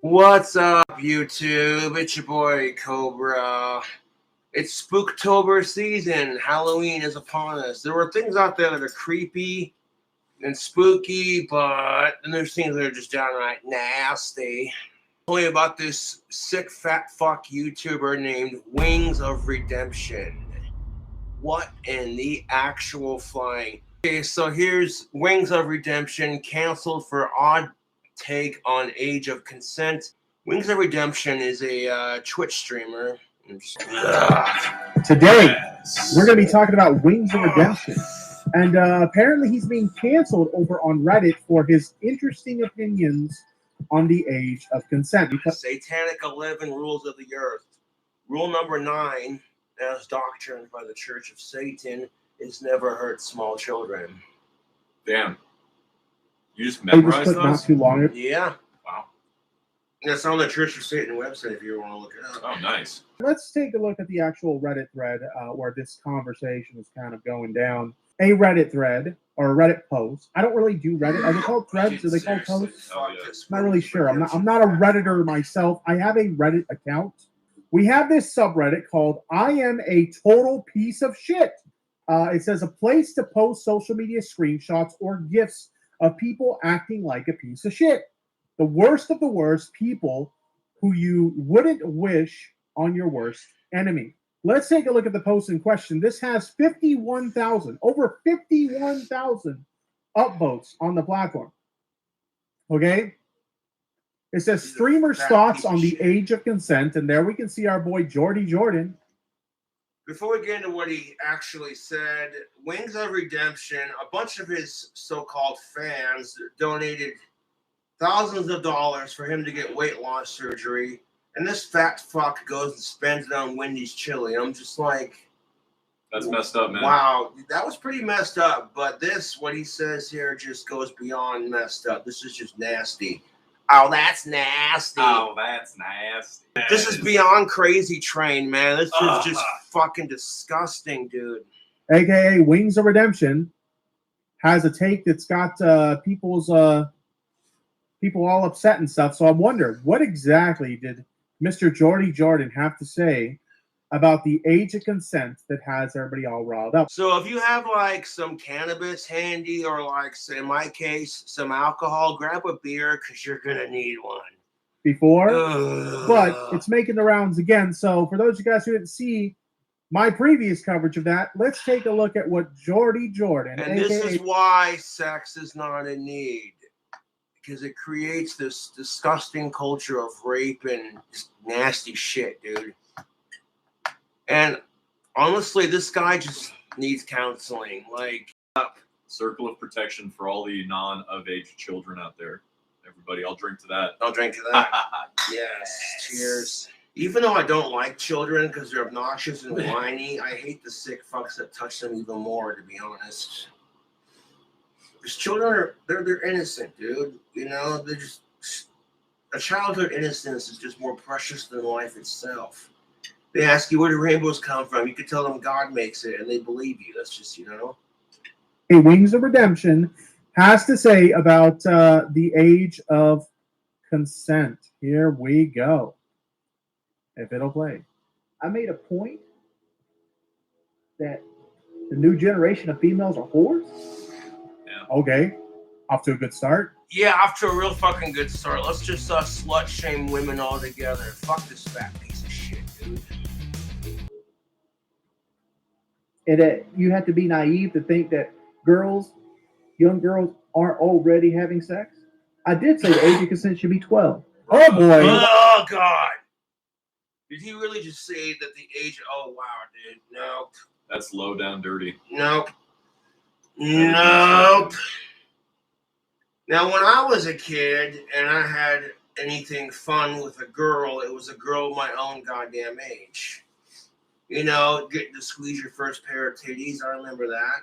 What's up, YouTube? It's your boy Cobra. It's Spooktober season. Halloween is upon us. There are things out there that are creepy and spooky, but then there's things that are just downright nasty. Tell me about this sick fat fuck YouTuber named WingsOfRedemption. What in the actual flying? Okay, so here's WingsOfRedemption canceled for odd take on age of consent. WingsOfRedemption is a Twitch streamer. Today, we're going to be talking about Wings of Redemption. And apparently he's being canceled over on Reddit for his interesting opinions on the age of consent. Satanic 11 rules of the earth. Rule number 9, as doctrined by the Church of Satan, is never hurt small children. Damn. You just memorized those? Not too long. Yeah. Wow. That's on the Church of Satan website if you want to look it up. Oh, nice. Let's take a look at the actual Reddit thread where this conversation is kind of going down. A Reddit thread or a Reddit post. I don't really do Reddit. Are they called threads? Are they called posts? Oh, yeah. I'm not really sure. I'm not a Redditor myself. I have a Reddit account. We have this subreddit called I Am a Total Piece of Shit. It says a place to post social media screenshots or GIFs of people acting like a piece of shit. The worst of the worst people who you wouldn't wish on your worst enemy. Let's take a look at the post in question. This has 51,000, over 51,000 upvotes on the platform. Okay? It says streamers' thoughts on the age of consent, and there we can see our boy Jordy Jordan. Before we get into what he actually said, WingsOfRedemption, a bunch of his so-called fans donated thousands of dollars for him to get weight loss surgery, and this fat fuck goes and spends it on Wendy's chili. I'm just like, that's messed up, man. Wow, that was pretty messed up. But this, what he says here, just goes beyond messed up. This is just nasty. Oh, that's nasty. Oh, that's nasty. This is beyond crazy train, man. This is just fucking disgusting, dude. AKA Wings of Redemption has a take that's got people all upset and stuff. So I wonder, what exactly did Mr. Jordy Jordan have to say about the age of consent that has everybody all riled up? So if you have like some cannabis handy, or like, say in my case, some alcohol, grab a beer because you're gonna need one. Before, but it's making the rounds again. So for those of you guys who didn't see my previous coverage of that, let's take a look at what Jordy Jordan, and this is why sex is not a need, because it creates this disgusting culture of rape and just nasty shit, dude. And honestly, this guy just needs counseling. Like, circle of protection for all the non-of-age children out there. Everybody, I'll drink to that. I'll drink to that. Yes. Cheers. Even though I don't like children because they're obnoxious and whiny, I hate the sick fucks that touch them even more, to be honest. Because children they're innocent, dude. You know, they're just, a childhood innocence is just more precious than life itself. They ask you where do rainbows come from. You can tell them God makes it, and they believe you. That's just, you know. A Wings of Redemption has to say about the age of consent. Here we go. If it'll play. I made a point that the new generation of females are whores. Yeah. Okay. Off to a good start. Yeah, off to a real fucking good start. Let's just slut shame women all together. Fuck this fat piece of shit, dude. And that you have to be naive to think that young girls aren't already having sex. I did say the age of consent should be 12. Oh boy. Oh God. Did he really just say that the age? Oh wow, dude. Nope. That's low down dirty. Nope. Nope. Now, when I was a kid and I had anything fun with a girl, it was a girl my own goddamn age. You know, getting to squeeze your first pair of titties. I remember that.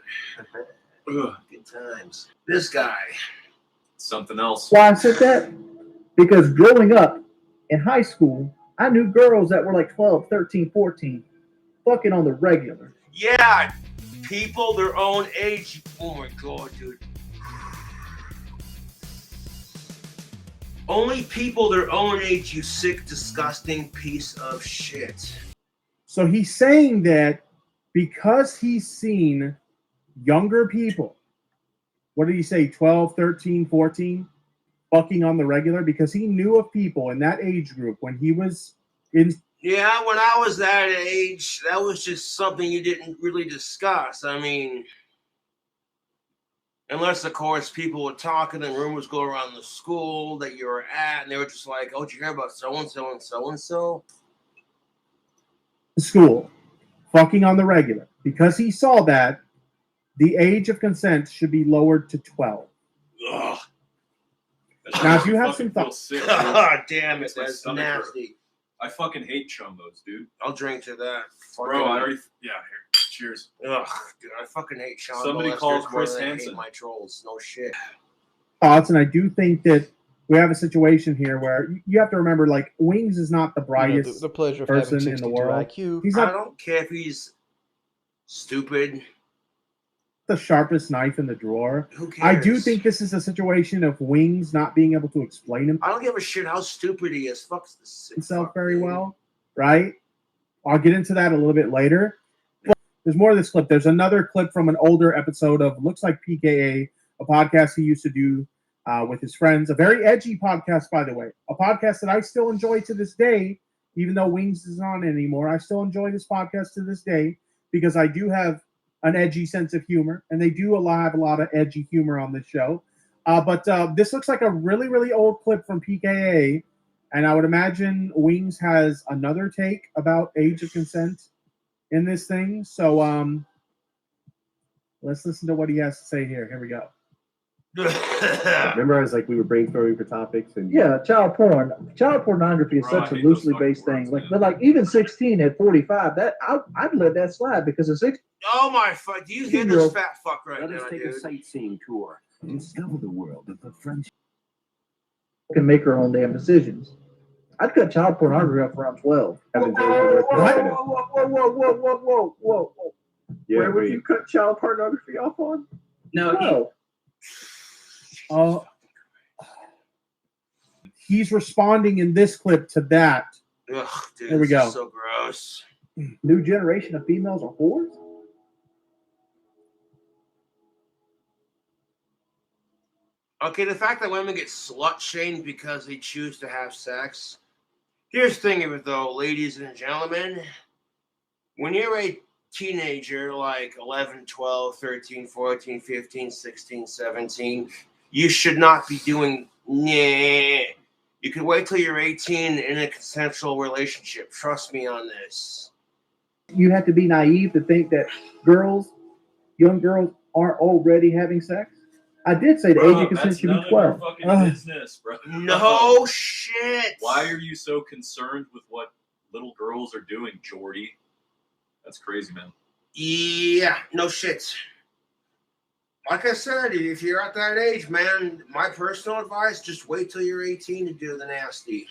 Good times. This guy. Something else. Why I said that? Because growing up in high school, I knew girls that were like 12, 13, 14, fucking on the regular. Yeah, people their own age. Oh my God, dude. Only people their own age, you sick, disgusting piece of shit. So he's saying that because he's seen younger people, what did he say, 12, 13, 14, fucking on the regular, because he knew of people in that age group when he was in. Yeah, when I was that age, that was just something you didn't really discuss. I mean, unless, of course, people were talking and rumors go around the school that you were at, and they were just like, oh, did you hear about so-and-so and so-and-so? School, fucking on the regular. Because he saw that, the age of consent should be lowered to 12. Ugh. Now, if you have some thoughts. God damn it, Makes my that's stomach hurt. nasty. I fucking hate chumbos, dude. I'll drink to that. Bro, I already. Yeah, here. Cheers. Ugh, dude, I fucking hate Sean. Somebody molesters called more Chris than I Hansen. hate my trolls. No shit. Thoughts, and I do think that we have a situation here where you have to remember, like, Wings is not the brightest the pleasure of person having in the 62 world. IQ. He's I not don't care if he's stupid. the sharpest knife in the drawer. Who cares? I do think this is a situation of Wings not being able to explain I don't give a shit how stupid he is. Fuck the sick himself fuck, very dude. well, right? I'll get into that a little bit later. But there's more of this clip. There's another clip from an older episode of looks like PKA, a podcast he used to do with his friends. A very edgy podcast, by the way. A podcast that I still enjoy to this day, even though Wings isn't on anymore. I still enjoy this podcast to this day because I do have an edgy sense of humor, and they do have a lot of edgy humor on this show. But this looks like a really, really old clip from PKA, and I would imagine Wings has another take about age of consent in this thing. So let's listen to what he has to say here. Here we go. Remember, I was like, we were brainstorming for topics, and Yeah, child pornography is Bro, I such a hate those loosely fucking based thing. words, Like, man. but like even 16 at 45, that I'd let that slide because a 16 Oh my fuck! Do you hear this fat fuck right let now, us take dude? a sightseeing tour and discover the world of the French. can make her own damn decisions. I'd cut child pornography up around 12. Having days where they're confident. Whoa. Yeah, Where would wait. you cut child pornography off on? No, He's responding in this clip to that. Ugh, dude, Here we this is go. so gross. New generation of females are whores? Okay, the fact that women get slut-shamed because they choose to have sex. Here's the thing of it, though, ladies and gentlemen. When you're a teenager, like 11, 12, 13, 14, 15, 16, 17, you should not be doing nah. You can wait till you're 18 in a consensual relationship. Trust me on this. You have to be naive to think that young girls aren't already having sex. I did say the age of consent should be 12. Fucking business, bro. No shit. Why are you so concerned with what little girls are doing, Jordy? That's crazy, man. Yeah, no shit. Like I said, if you're at that age, man, my personal advice, just wait till you're 18 to do the nasty.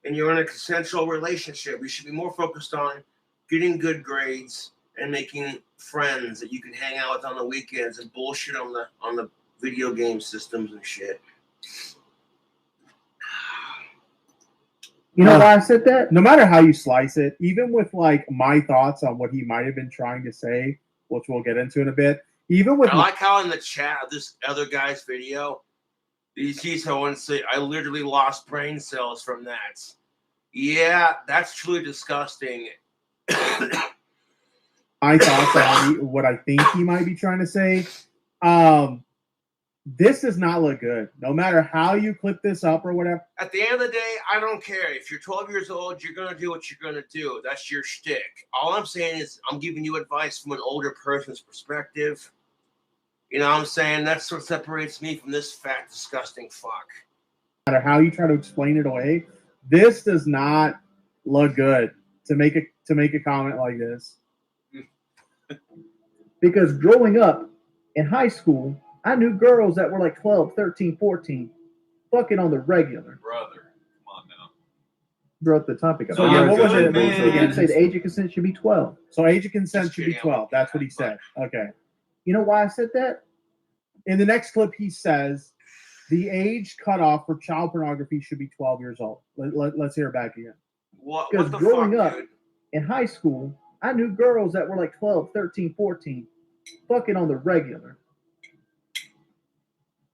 And you're in a consensual relationship. We should be more focused on getting good grades and making friends that you can hang out with on the weekends and bullshit on the video game systems and shit. You know why I said that? No matter how you slice it, even with like my thoughts on what he might have been trying to say, which we'll get into in a bit, even with I like how in the chat of this other guy's video, you see someone say, I literally lost brain cells from that. Yeah, that's truly disgusting. my thoughts on what I think he might be trying to say, this does not look good. No matter how you clip this up or whatever. At the end of the day, I don't care. If you're 12 years old, you're going to do what you're going to do. That's your shtick. All I'm saying is I'm giving you advice from an older person's perspective. You know what I'm saying? That's what separates me from this fat, disgusting fuck. No matter how you try to explain it away, this does not look good to make a comment like this. Because growing up in high school, I knew girls that were like 12, 13, 14, fucking on the regular. Brother, come on now. brought the topic up. So yeah, what was it? Man. Again, say the age of consent should be 12. So age of consent Just should be kidding, 12. That's what he said. Okay. You know why I said that? In the next clip, he says, The age cutoff for child pornography should be 12 years old. Let's hear it back again. What Because the growing fuck, up- dude? In high school, I knew girls that were like 12, 13, 14, fucking on the regular.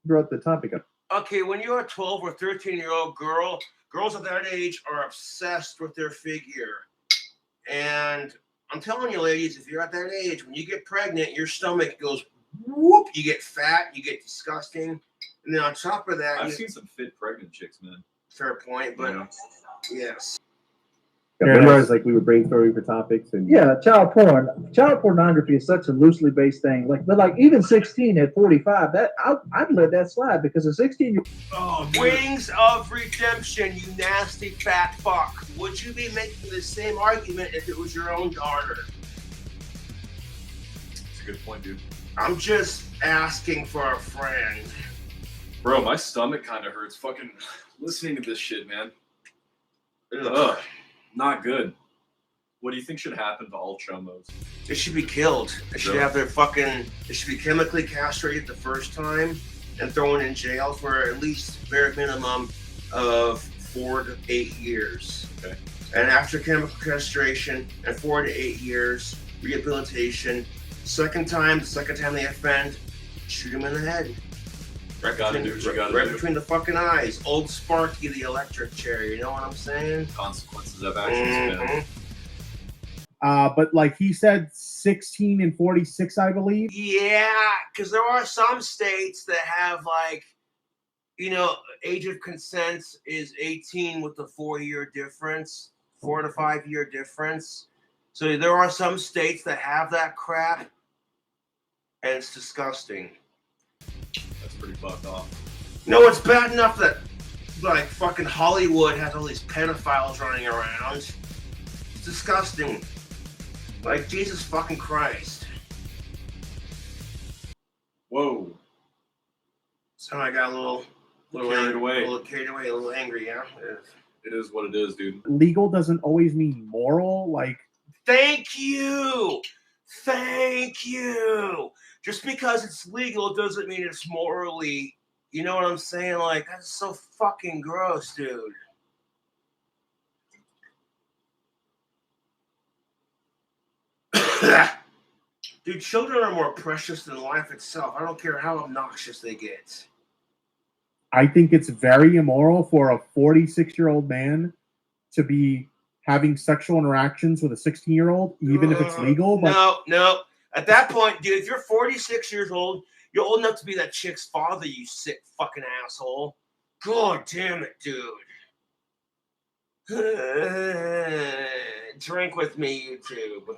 Brought the topic up. Okay, when you're a 12 or 13-year-old girl, girls at that age are obsessed with their figure. And I'm telling you, ladies, if you're at that age, when you get pregnant, your stomach goes whoop. You get fat, you get disgusting. And then on top of that, I've seen some fit pregnant chicks, man. fair point, but Yeah. yes. There it Remember, I is. was like, we were brainstorming for topics, and Yeah, child pornography is such a loosely based thing. But even 16 at 45, that I'd let that slide because a 16 Oh, dude. Wings of Redemption, you nasty fat fuck. Would you be making the same argument if it was your own daughter? That's a good point, dude. I'm just asking for a friend. Bro, my stomach kind of hurts fucking listening to this shit, man. Ugh. Ugh, not good. What do you think should happen to all chomos? They should be killed. They should Really? have their fucking. They should be chemically castrated the first time and thrown in jail for at least bare minimum of 4 to 8 years. Okay. And after chemical castration and 4 to 8 years rehabilitation, the second time they offend, shoot them in the head. Right Gotta between, do what you gotta right do. between the fucking eyes. Old Sparky, the electric chair. You know what I'm saying? Consequences of actions, man. Mhm. But like he said, 16 and 46, I believe. Yeah, because there are some states that have age of consent is 18 with the 4-year difference, 4 to 5 year difference. So there are some states that have that crap, and it's disgusting. That's pretty fucked off. No, it's bad enough that like fucking Hollywood has all these pedophiles running around. It's disgusting. Like Jesus fucking Christ. Whoa. So I got a little Carried away. a little carried away, a little angry, yeah. It is what it is, dude. Legal doesn't always mean moral. Like, Thank you. Thank you. Just because it's legal doesn't mean it's morally, you know what I'm saying? Like, that's so fucking gross, dude. Dude, children are more precious than life itself. I don't care how obnoxious they get. I think it's very immoral for a 46-year-old man to be having sexual interactions with a 16-year-old, even if it's legal. But No. At that point, dude, if you're 46 years old, you're old enough to be that chick's father, you sick fucking asshole. God damn it, dude. Drink with me, YouTube.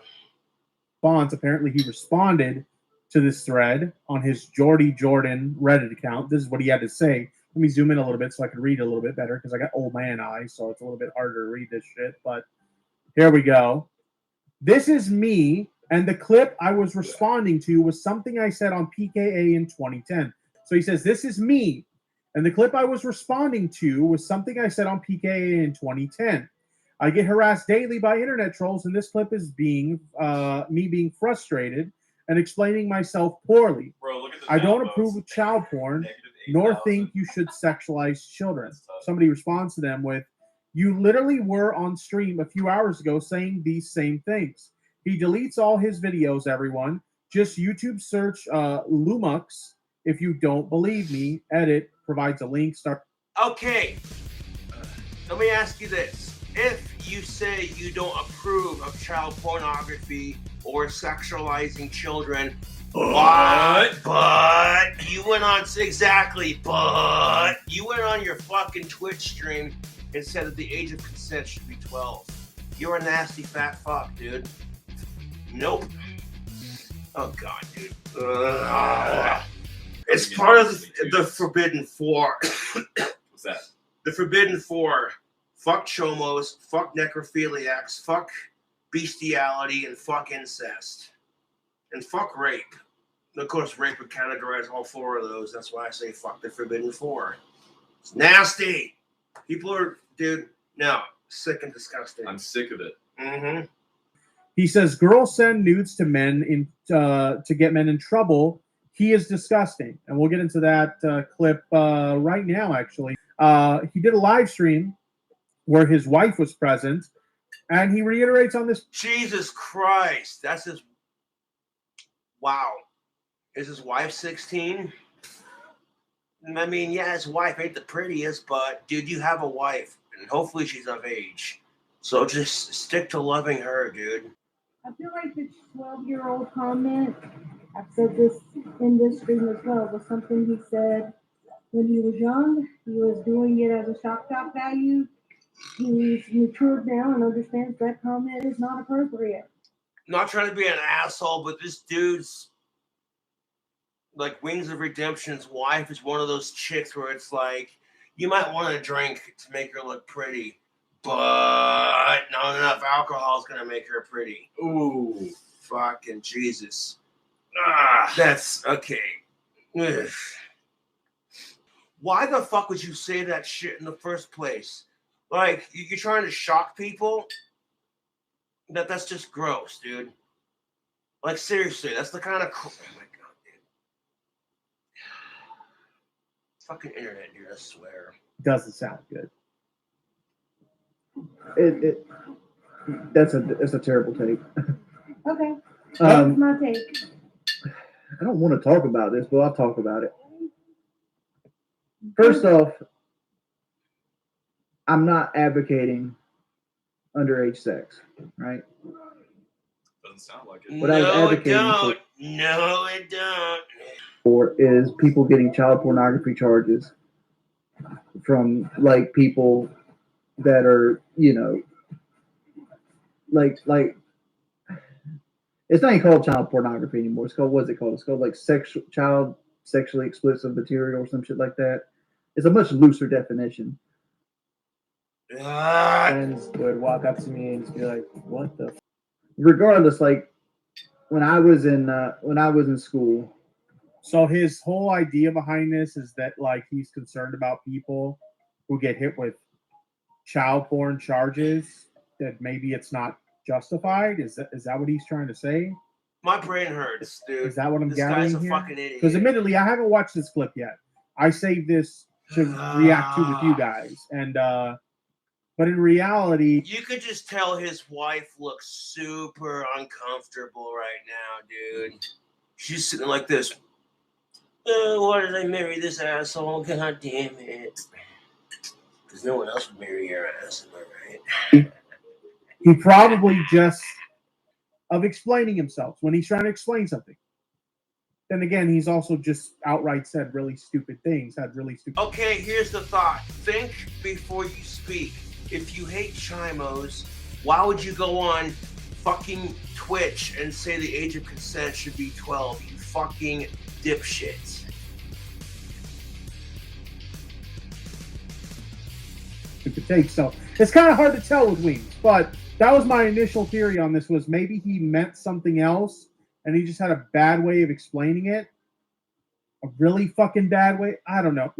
Bonds, apparently he responded to this thread on his Jordy Jordan Reddit account. This is what he had to say. Let me zoom in a little bit so I can read it a little bit better because I got old man eyes, so it's a little bit harder to read this shit. But here we go. This is me, and the clip I was responding to was something I said on PKA in 2010. So he says, this is me, and the clip I was responding to was something I said on PKA in 2010. I get harassed daily by internet trolls, and this clip is me being frustrated and explaining myself poorly. Bro, look at the I don't downvotes. approve of child porn, Negative nor 8,000. think you should sexualize children. That's tough. Somebody responds to them with, you literally were on stream a few hours ago saying these same things. He deletes all his videos, everyone. Just YouTube search Lummox if you don't believe me. Edit provides a link. Start. Okay, let me ask you this. If you say you don't approve of child pornography or sexualizing children, but you went on you went on your fucking Twitch stream and said that the age of consent should be 12. You're a nasty fat fuck, dude. Nope. Oh god, dude. It's part of the Forbidden Four. What's that? The Forbidden Four. Fuck chomos, fuck necrophiliacs, fuck bestiality, and fuck incest. And fuck rape. And of course, rape would categorize all 4 of those. That's why I say fuck the Forbidden Four. It's nasty. People are, dude, no, sick and disgusting. I'm sick of it. Mm-hmm. He says girls send nudes to men to get men in trouble. he is disgusting, and we'll get into that clip right now. Actually, he did a live stream where his wife was present, and he reiterates on this. Jesus Christ, that's his. Wow, is his wife 16? I mean, yeah, his wife ain't the prettiest, but dude, you have a wife, and hopefully she's of age. So just stick to loving her, dude. I feel like the 12-year-old comment, I've said this in this stream as well, was something he said when he was young. He was doing it as a shock value. He's matured now and understands that comment is not appropriate. Not trying to be an asshole, but this dude's like Wings of Redemption's wife is one of those chicks where it's like you might want a drink to make her look pretty, but not enough alcohol is gonna make her pretty. Ooh, fucking Jesus. That's okay. Ugh. Why the fuck would you say that shit in the first place? Like, you're trying to shock people? That's just gross, dude. Like, seriously, that's the kind of... Oh, my God, dude. Fucking internet, dude, I swear. Doesn't sound good. That's a terrible take. Okay, that's my take. I don't want to talk about this, but I'll talk about it. First off, I'm not advocating underage sex, right? Doesn't sound like it. What I was advocating No, it don't. for is people getting child pornography charges from like people that are, you know, like it's not even called child pornography anymore. It's called, what's it called? It's called like child sexually explicit material or some shit like that. It's a much looser definition. Friends would walk up to me and just be like, "What the?" Regardless, like when I was in school. So his whole idea behind this is that like he's concerned about people who get hit with child porn charges, that maybe it's not justified. Is that what he's trying to say? My brain hurts, dude. Is that what I'm this gathering guy's a here? fucking idiot. Because admittedly, I haven't watched this clip yet. I saved this to react to with you guys, and but in reality, you could just tell his wife looks super uncomfortable right now, dude. She's sitting like this. Why did I marry this asshole? God damn it. Because no one else would marry your ass, am I right? he probably just of explaining himself when he's trying to explain something. Then again, he's also just outright said really stupid things, had really stupid... Okay, here's the thought. Think before you speak. If you hate chimos, why would you go on fucking Twitch and say the age of consent should be 12? You fucking dipshit. Stupid take. So it's kind of hard to tell with Wings, but that was my initial theory on this, was maybe he meant something else and he just had a bad way of explaining it. A really fucking bad way. I don't know.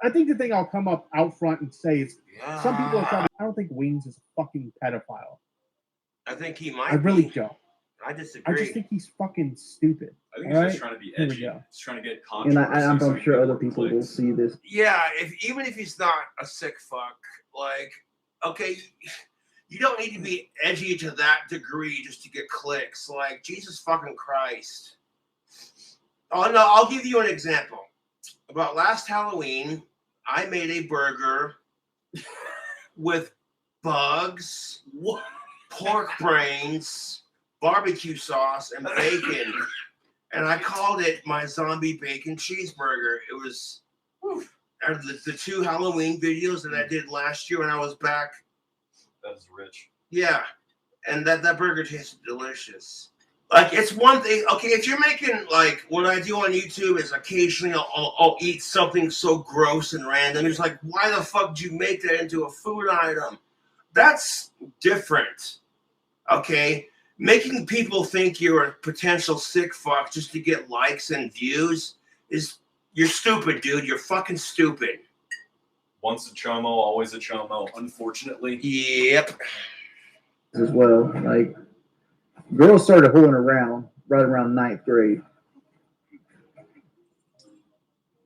I think the thing I'll come up out front and say is some people are trying to, I don't think Wings is a fucking pedophile. I think he might I really be. don't. I disagree. I just think he's fucking stupid. I think he's just trying to be Here we edgy. go. He's trying to get And controversy. I'm sure other people will see this. Yeah, even if he's not a sick fuck, like, okay, you don't need to be edgy to that degree just to get clicks. Like, Jesus fucking Christ. Oh, no, I'll give you an example. About last Halloween, I made a burger with bugs, pork brains, barbecue sauce, and bacon. And I called it my zombie bacon cheeseburger. It was the 2 Halloween videos that I did last year when I was back. That is rich. Yeah. And that burger tasted delicious. Like, it's one thing. Okay, if you're making, like, what I do on YouTube is occasionally I'll eat something so gross and random. It's like, why the fuck did you make that into a food item? That's different. Okay? Making people think you're a potential sick fuck just to get likes and views you're stupid, dude. You're fucking stupid. Once a chomo, always a chomo, unfortunately. Yep. As well, like girls started holding around right around 9th grade.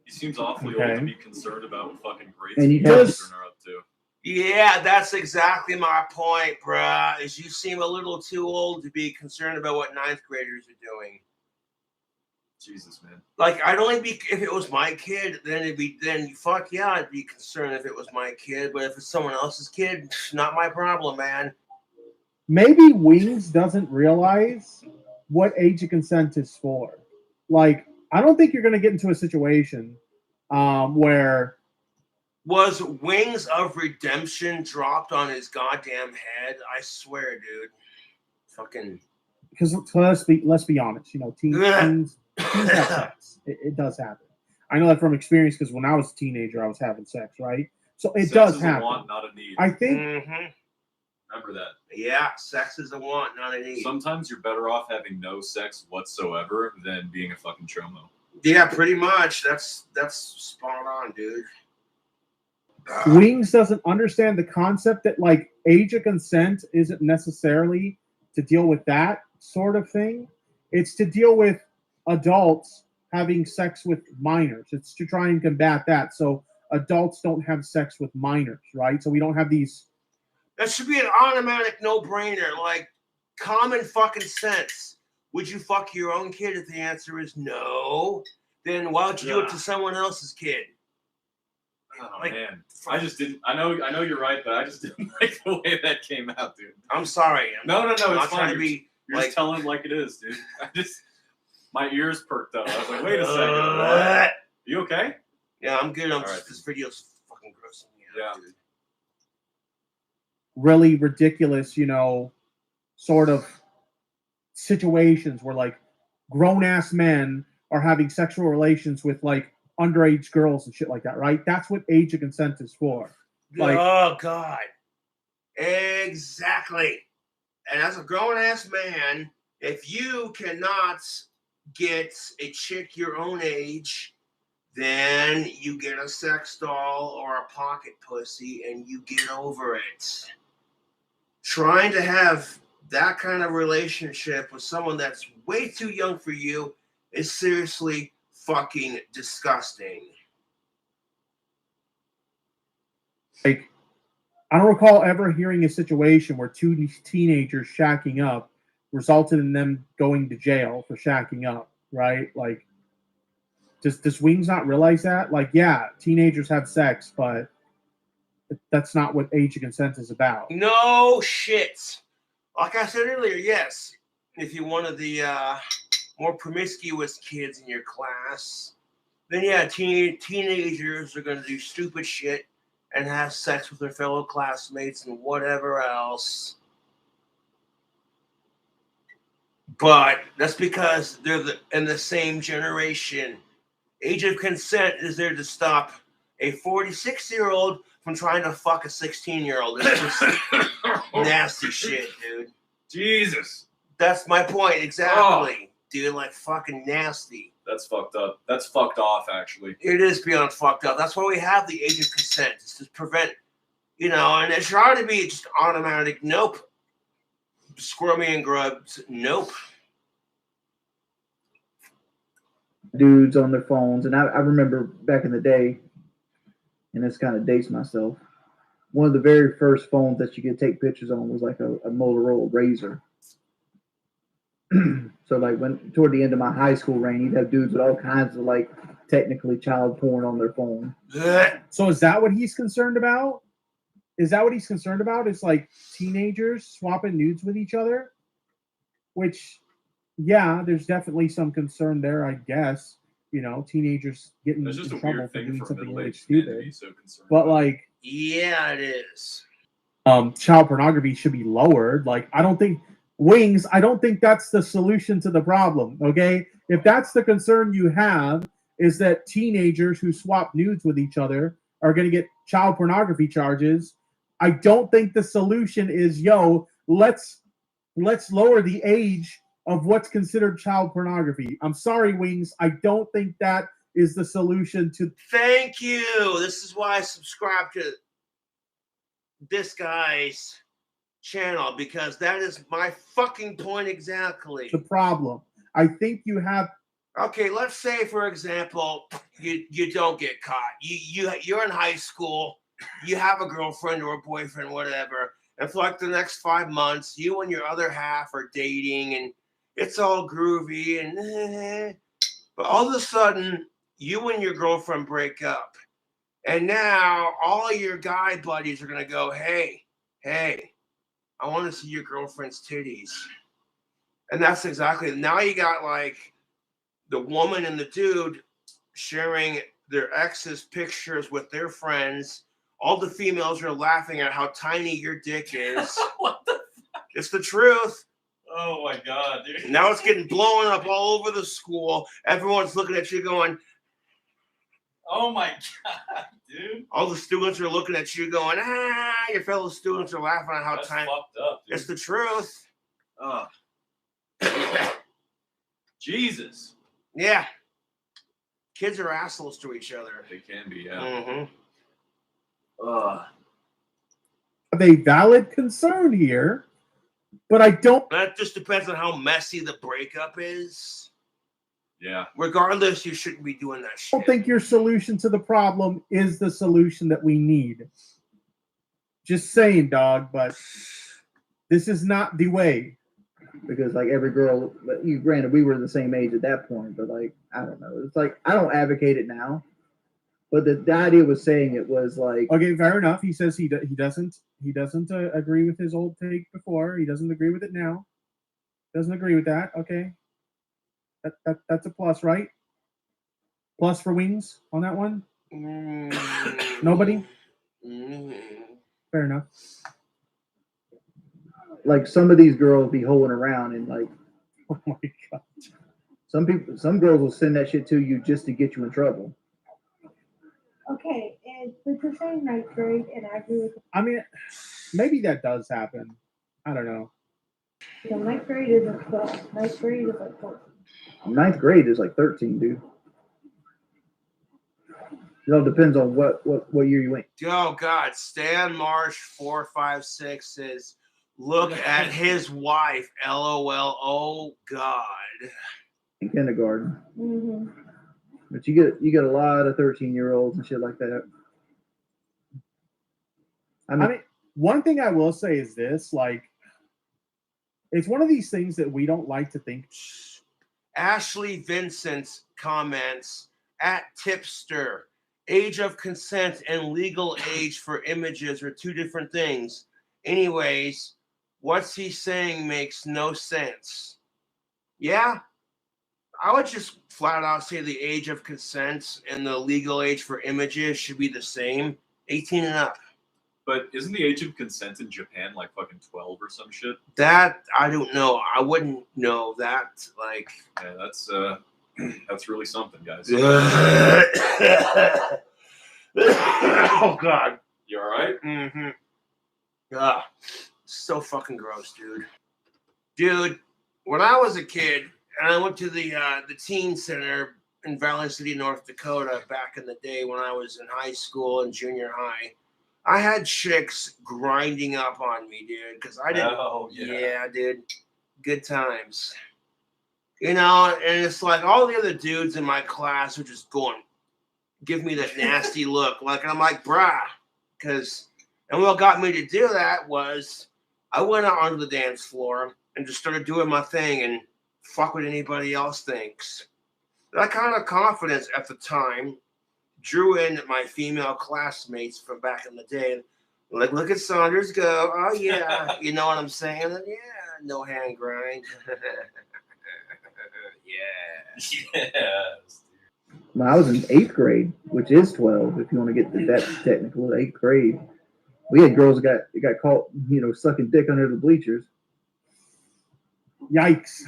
He seems awfully Okay. old to be concerned about what fucking grades And he children does- are up to. Yeah, that's exactly my point, bruh. Is you seem a little too old to be concerned about what ninth graders are doing. Jesus, man. Like, I'd only be if it was my kid, then fuck yeah, I'd be concerned if it was my kid. But if it's someone else's kid, not my problem, man. Maybe Wings doesn't realize what age of consent is for. Like, I don't think you're going to get into a situation where Was Wings of Redemption dropped on his goddamn head? I swear, dude. Fucking. because let's be honest, you know, teens have sex. It does happen. I know that from experience because when I was a teenager, I was having sex, right? So it Sex does is happen. a want, not a need. I think Mhm. Remember that. Yeah, sex is a want, not a need. Sometimes you're better off having no sex whatsoever than being a fucking chomo. Yeah, pretty much. That's spot on, dude. Wings doesn't understand the concept that like age of consent isn't necessarily to deal with that sort of thing. It's to deal with adults having sex with minors. It's to try and combat that. So adults don't have sex with minors, right? So we don't have these. That should be an automatic no-brainer, like common fucking sense. Would you fuck your own kid if the answer is no? Then why would you do it to someone else's kid? Oh Like, man, I just didn't. I know you're right, but I just didn't like the way that came out, dude. I'm sorry. No, I'm it's not trying fine. to be You're like just telling it like it is, dude. My ears perked up. I was like, wait a second, what? You okay? Yeah, I'm good. All right. This video's fucking grossing me out, Yeah. dude. Really ridiculous, you know, sort of situations where like grown ass men are having sexual relations with like underage girls and shit like that, right? That's what age of consent is for. Like- Oh God. Exactly. And as a grown ass man, if you cannot get a chick your own age, then you get a sex doll or a pocket pussy and you get over it. Trying to have that kind of relationship with someone that's way too young for you is seriously fucking disgusting. Like, I don't recall ever hearing a situation where two teenagers shacking up resulted in them going to jail for shacking up, right? Like, does Wings not realize that? Like, yeah, teenagers have sex, but that's not what age of consent is about. No shit. Like I said earlier, yes, if you're one of the more promiscuous kids in your class, then yeah, teenagers are going to do stupid shit and have sex with their fellow classmates and whatever else. But that's because they're in the same generation. Age of consent is there to stop a 46-year-old from trying to fuck a 16-year-old. It's just nasty shit, dude. Jesus, That's my point, exactly. Dude, like fucking nasty. that's fucked up. That's fucked off, actually. It is beyond fucked up. That's why we have the age of consent. It's to prevent, you know, and it should already be just automatic. Nope. Squirmy and grubs. Nope. Dudes on their phones, and I remember back in the day, and this kind of dates myself. One of the very first phones that you could take pictures on was like a Motorola Razr. So like when toward the end of my high school reign, you'd have dudes with all kinds of like technically child porn on their phone. Ugh. So is that what he's concerned about? Is that what he's concerned about? Is like teenagers swapping nudes with each other? Which, yeah, there's definitely some concern there, I guess. You know, teenagers getting That's just in a trouble weird for thing doing for something really middle-aged men to stupid. be so concerned But about. like, Yeah, it is. child pornography should be lowered. Like, I don't think that's the solution to the problem. Okay, if that's the concern you have, is that teenagers who swap nudes with each other are going to get child pornography charges. I don't think the solution is, let's lower the age of what's considered child pornography. I'm sorry, Wings. I don't think that is the solution to Thank you. This is why I subscribe to this guy's channel, because that is my fucking point exactly. the problem. I think you have Okay, let's say, for example, you don't get caught. You're in high school. You have a girlfriend or a boyfriend, whatever. And for like the next 5 months, you and your other half are dating, and it's all groovy. And but all of a sudden, you and your girlfriend break up, and now all of your guy buddies are gonna go, hey, I want to see your girlfriend's titties. And that's exactly, now you got like the woman and the dude sharing their ex's pictures with their friends. All the females are laughing at how tiny your dick is. What the fuck? It's the truth. Oh my god, dude. Now it's getting blown up all over the school. Everyone's looking at you going, Oh my god, dude. all the students are looking at you going, your fellow students are laughing at how That's tiny. fucked up, dude. It's the truth. Oh. Jesus. Yeah. Kids are assholes to each other. They can be, yeah. Mm-hmm. Have a valid concern here, but I don't. That just depends on how messy the breakup is. Yeah. Regardless, you shouldn't be doing that I shit. don't think your solution to the problem is the solution that we need. Just saying, dog, but this is not the way. Because like every girl, you granted we were the same age at that point, but like I don't know. It's like I don't advocate it now, but the idea was saying it was like Okay, fair enough. He says he doesn't agree with his old take before. He doesn't agree with it now. Doesn't agree with that. Okay, that's a plus, right? Plus for Wings on that one. Nobody. Fair enough. like some of these girls be hoeing around and like Oh my god. some girls will send that shit to you just to get you in trouble. Okay, and but you're saying ninth grade, and I agree with I mean, maybe that does happen. I don't know. you. Ninth grade is a 12. Ninth grade is like 14. Ninth grade is like 13, dude. It all depends on what year you went. Oh God, Stan Marsh 456 says, "Look at his wife." LOL. Oh God. In kindergarten. Mm-hmm. But you get a lot of 13-year-olds and shit like that. I mean, one thing I will say is this: like, it's one of these things that we don't like to think. Ashley Vincent comments at tipster. Age of consent and legal age for images are two different things. Anyways, what's he saying makes no sense. Yeah, I would just flat out say the age of consent and the legal age for images should be the same, 18 and up. But isn't the age of consent in Japan like fucking 12 or some shit? That, I don't know. I wouldn't know that. Like, yeah, that's really something, guys. Oh God. You all right? Mm-hmm. Ah, so fucking gross, dude. Dude, when I was a kid and I went to the teen center in Valley City, North Dakota, back in the day when I was in high school and junior high, I had chicks grinding up on me, dude, because I didn't. Oh, yeah, dude. Good times. You know, and it's like all the other dudes in my class are just going, give me that nasty look. Like, and I'm like, brah. And what got me to do that was I went out onto the dance floor and just started doing my thing and fuck what anybody else thinks. That kind of confidence at the time drew in my female classmates from back in the day. Like, look at Saunders go. Oh, yeah. You know what I'm saying? And, yeah, no hand grind. Yeah. Yes. When I was in 8th grade, which is 12, if you want to get to that technical, 8th grade, we had girls that got caught, sucking dick under the bleachers. Yikes.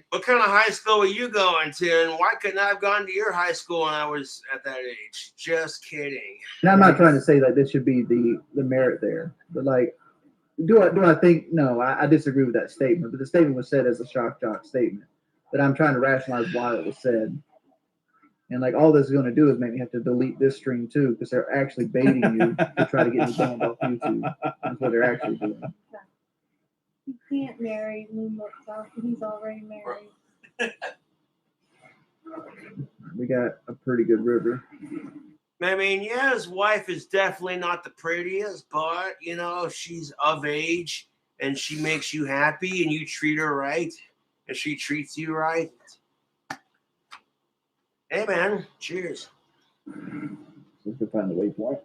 What kind of high school were you going to? And why couldn't I have gone to your high school when I was at that age? Just kidding. And I'm not trying to say that this should be the merit there, but like, do I think? No, I disagree with that statement. But the statement was said as a shock jock statement. But I'm trying to rationalize why it was said. And like all this is going to do is make me have to delete this stream too, because they're actually baiting you to try to get me banned off YouTube. That's what they're actually doing. You can't marry Lummox. He's already married. We got a pretty good river. I mean, yeah, his wife is definitely not the prettiest, but, you know, if she's of age and she makes you happy and you treat her right and she treats you right. Hey, man, cheers. We can find the waypoint.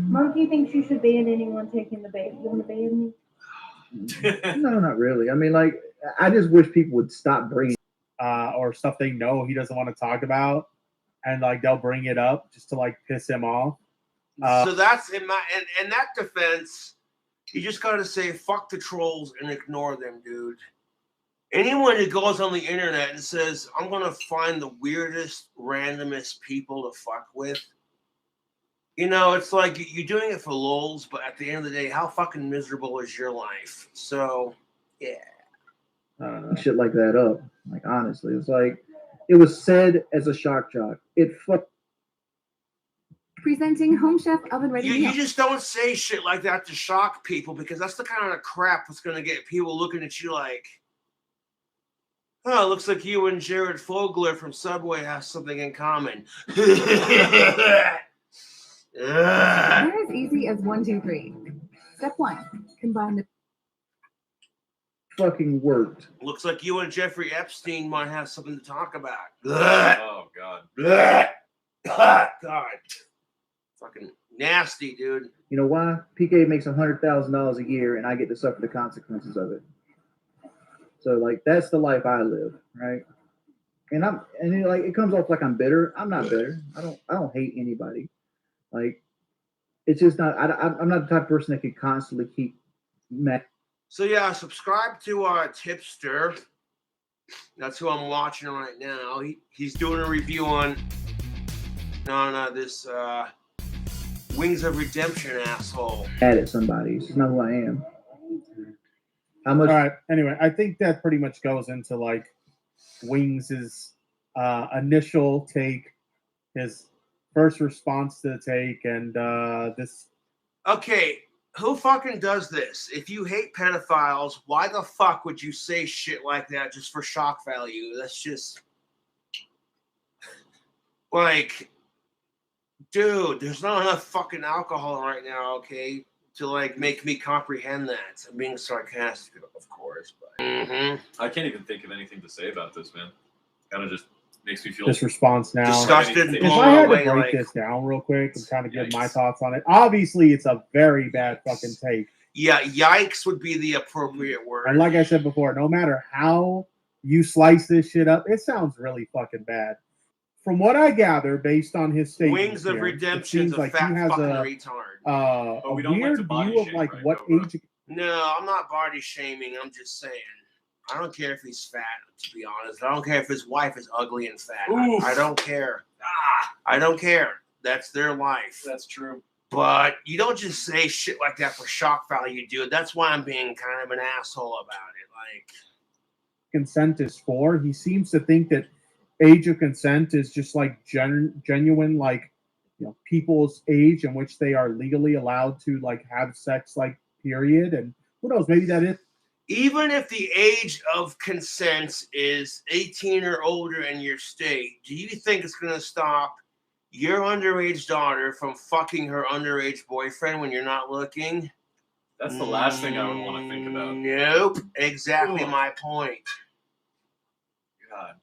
Monkey thinks you should ban anyone taking the bait. You want to ban me? No, not really. I mean, like, I just wish people would stop bringing. Or stuff they know he doesn't want to talk about, and like they'll bring it up just to like piss him off. So that's in that defense, you just gotta say fuck the trolls and ignore them, dude. Anyone who goes on the internet and says, I'm gonna find the weirdest, randomest people to fuck with, you know, it's like you're doing it for lulz, but at the end of the day, how fucking miserable is your life? So, yeah. Shit like that up. Like, honestly, it's like it was said as a shock jock. It fucked. Presenting Home Chef Oven Ready You Meal. just don't say shit like that to shock people, because that's the kind of crap that's going to get people looking at you like, oh, it looks like you and Jared Fogler from Subway have something in common. They're as easy as 1, 2, 3. Step 1: combine the Fucking worked. Looks like you and Jeffrey Epstein might have something to talk about. Oh, God. God. Fucking nasty, dude. You know why? PK makes $100,000 a year, and I get to suffer the consequences of it. So, like, that's the life I live, right? And like, it comes off like I'm bitter. I'm not bitter. I don't hate anybody. Like, it's just not. I'm not the type of person that could constantly keep mad. So yeah, subscribe to Tipster. That's who I'm watching right now. He's doing a review on this Wings of Redemption asshole. Mad at somebody. It's just not who I am. How much? All right. Anyway, I think that pretty much goes into like Wings's initial take, his first response to the take, and this. Okay, who fucking does this? If you hate pedophiles, why the fuck would you say shit like that just for shock value? That's just like, dude, there's not enough fucking alcohol right now, okay, to like make me comprehend that. I'm being sarcastic, of course, but I can't even think of anything to say about this, man. Kind of just makes me feel This response now. disgusted, If blown I had away. to break Like, this down real quick and kind of give my Yikes. thoughts on it, obviously it's a very bad fucking take. yeah, yikes would be the appropriate word. And like I said before, no matter how you slice this shit up, it sounds really fucking bad. From what I gather, based on his statement, Wings of Redemption's a fat fucking retard. a we don't like weird to body view of shame, like right, what Cobra? age. No, I'm not body shaming. I'm just saying. I don't care if he's fat, to be honest. I don't care if his wife is ugly and fat. Oof. I don't care. I don't care. That's their life. That's true. But you don't just say shit like that for shock value, dude. That's why I'm being kind of an asshole about it. Like, Consent is for. He seems to think that age of consent is just like genuine, like, you know, people's age in which they are legally allowed to like have sex, like, period. And who knows, maybe that is. even if the age of consent is 18 or older in your state, do you think it's going to stop your underage daughter from fucking her underage boyfriend when you're not looking? That's the last thing I would want to think about. Nope. Exactly Ugh. my point. God.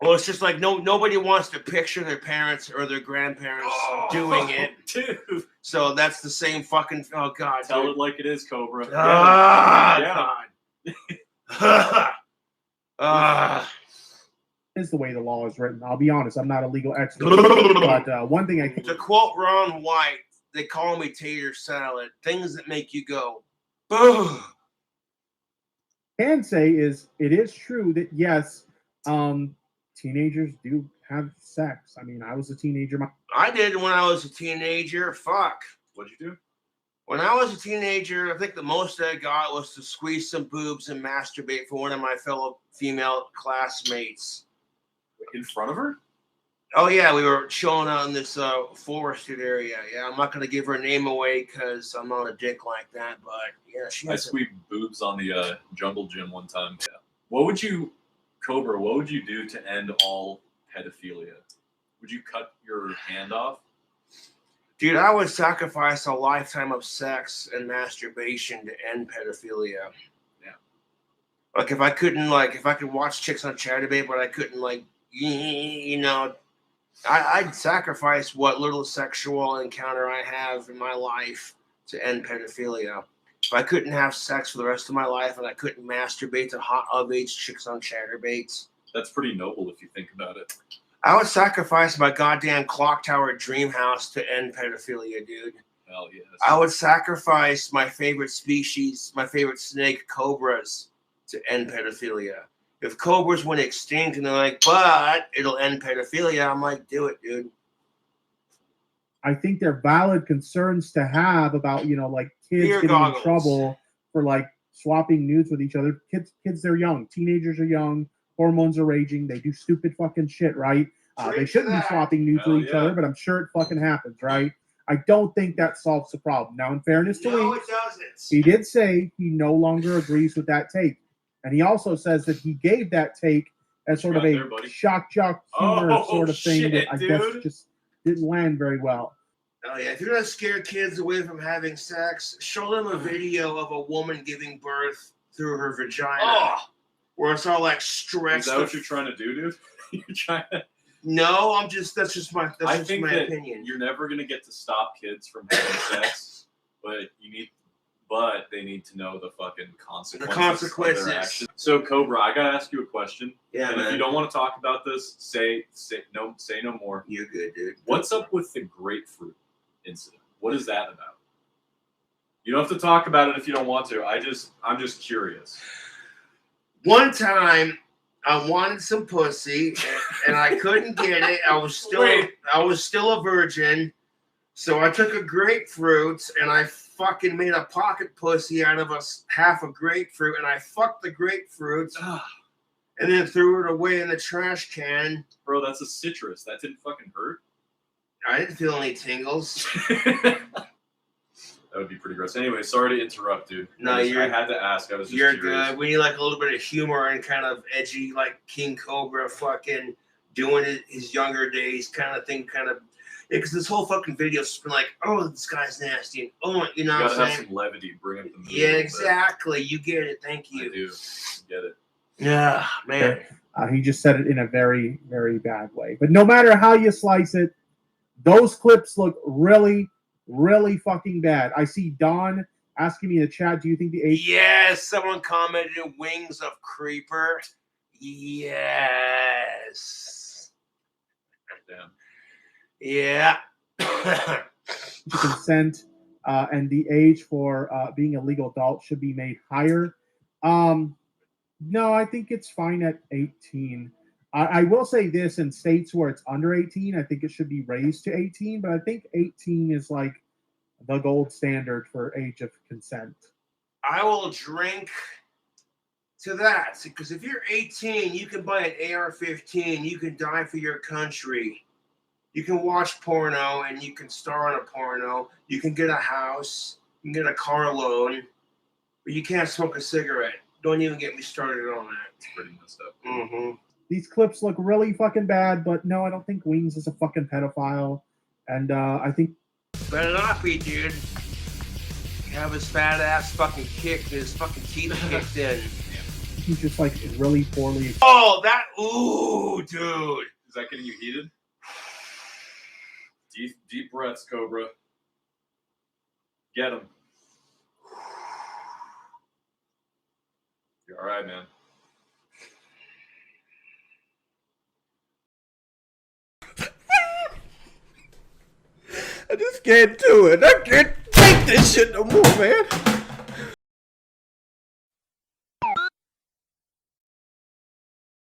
Well, it's just like nobody wants to picture their parents or their grandparents doing it. Dude. So that's the same fucking. Oh God. Tell dude. it like it is, Cobra. Ah, Yeah. God. Is the way the law is written. I'll be honest, I'm not a legal expert, but one thing I To quote Ron White, they call me tater salad. Things that make you go, ugh. can say is it is true that yes, teenagers do have sex. I mean, I was a teenager. I did when I was a teenager. Fuck. What'd you do? When I was a teenager, I think the most I got was to squeeze some boobs and masturbate for one of my fellow female classmates. In front of her? Oh, yeah, we were chilling out in this forested area. Yeah, I'm not going to give her name away because I'm not a dick like that, but yeah, she I has squeezed boobs on the jungle gym one time. What would you, Cobra, what would you do to end all pedophilia? Would you cut your hand off? Dude, I would sacrifice a lifetime of sex and masturbation to end pedophilia. Yeah. Like if I could watch chicks on Chatterbait, but I couldn't I'd sacrifice what little sexual encounter I have in my life to end pedophilia. If I couldn't have sex for the rest of my life and I couldn't masturbate to hot of-age chicks on Chatterbaits. That's pretty noble if you think about it. I would sacrifice my goddamn clock tower dream house to end pedophilia, dude. Hell yes. I would sacrifice my favorite species, my favorite snake, cobras, to end pedophilia. If cobras went extinct and they're like, but it'll end pedophilia, I'm like, do it, dude. I think they're valid concerns to have about, like kids Beer getting goggles. in trouble for like swapping nudes with each other. Kids, they're young. Teenagers are young. Hormones are raging. They do stupid fucking shit, right? They shouldn't be swapping nudes with each other, but I'm sure it fucking happens, right? I don't think that solves the problem. Now, in fairness to No, Wings, it doesn't. he did say he no longer agrees with that take. And he also says that he gave that take as sort of a shock jock humor sort of thing shit, that I guess just didn't land very well. Oh yeah, if you're gonna scare kids away from having sex, show them a video of a woman giving birth through her vagina, where it's all like stretched. Is that what you're trying to do, dude? You're trying to... No, that's just my that opinion. You're never gonna get to stop kids from having sex, but they need to know the fucking consequences. Of their actions. So Cobra, I gotta ask you a question. Yeah, and man. if you don't want to talk about this, say no more. You're good, dude. What's up with the grapefruit incident? What is that about? You don't have to talk about it if you don't want to. I'm just curious. One time, I wanted some pussy, and I couldn't get it. I was still a virgin, so I took a grapefruit and I fucking made a pocket pussy out of half a grapefruit, and I fucked the grapefruit, and then threw it away in the trash can. Bro, that's a citrus. That didn't fucking hurt. I didn't feel any tingles. That would be pretty gross. Anyway, sorry to interrupt, dude. No, I had to ask. I was just You're curious. good. We need like a little bit of humor and kind of edgy, like King Cobra fucking doing his younger days kind of thing, because this whole fucking video's been like, oh, this guy's nasty, and oh, you know what I'm saying? Have some levity, bring up the mood. Yeah, exactly. You get it. Thank you. I do get it. Yeah, man. He just said it in a very, very bad way. But no matter how you slice it, those clips look really, really fucking bad. I see Don asking me in the chat, do you think the age... Yes, someone commented Wings of Creeper. Yes. Damn. Yeah. consent and the age for being a legal adult should be made higher. No, I think it's fine at 18. I will say this, in states where it's under 18, I think it should be raised to 18, but I think 18 is like the gold standard for age of consent. I will drink to that, because if you're 18, you can buy an AR-15, you can die for your country, you can watch porno, and you can star in a porno, you can get a house, you can get a car loan, but you can't smoke a cigarette. Don't even get me started on that. It's pretty messed up. Mm-hmm. These clips look really fucking bad, but no, I don't think Wings is a fucking pedophile. And I think... Better not be, dude. Have his fat ass fucking kicked, his fucking teeth kicked in. He's just like really poorly... Oh, that... Ooh, dude. Is that getting you heated? Deep breaths, Cobra. Get him. You're all right, man. I just can't do it. I can't take this shit no more, man.